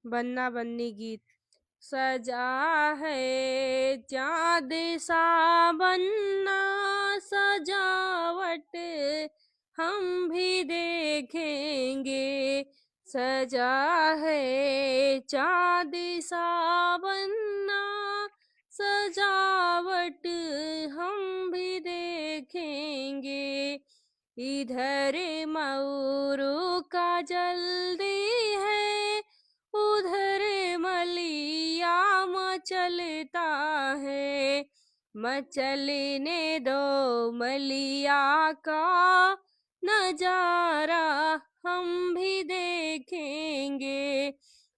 बन्ना बन्नी गीत। सजा है चाँद सा बन्ना सजावट हम भी देखेंगे। सजा है चाँद सा बन्ना सजावट हम भी देखेंगे। इधर मोरू का जल्दी है, उधर मलिया मचलता है। मचलने दो मलिया का नजारा हम भी देखेंगे।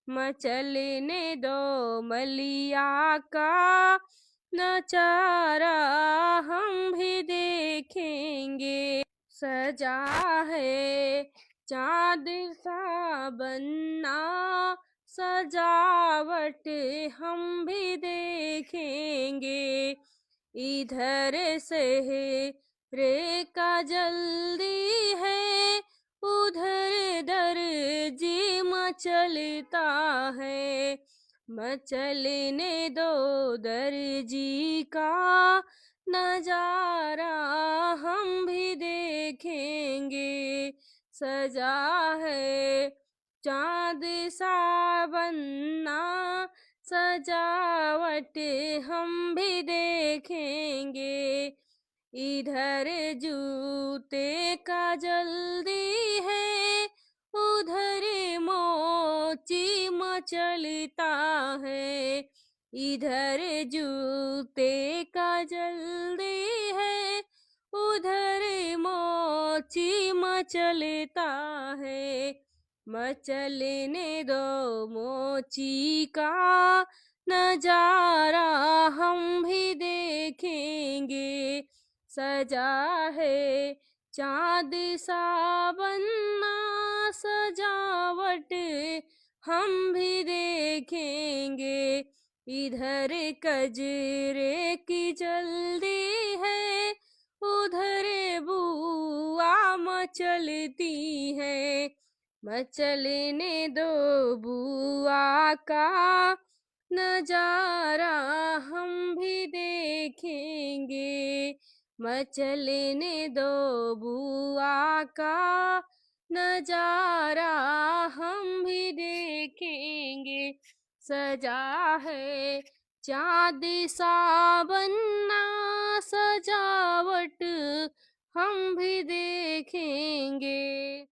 मचलने दो मलिया का नजारा हम भी देखेंगे। सजा है चाँद सा बन्ना सजावट हम भी देखेंगे। इधर से रे का जल्दी है, उधर दर्जी मचलता है। मचलने दो दर्जी का नजारा हम भी देखेंगे। सजा है चाँद सा बन्ना सजावट हम भी देखेंगे। इधर जूते का जल्दी है, उधर मोची मचलता है। इधर जूते का जल्दी है, उधर मोची मचलता है। मचलने दो मोची का नजारा हम भी देखेंगे। सजा है चाँद सा बन्ना सजावट हम भी देखेंगे। इधर कजरे की जल्दी है, उधर बुआ मचलती है। मचलने दो बुआ का नजारा हम भी देखेंगे। मचलने दो बुआ का नजारा हम भी देखेंगे। सजा है चाँद सा बन्ना सजावट हम भी देखेंगे।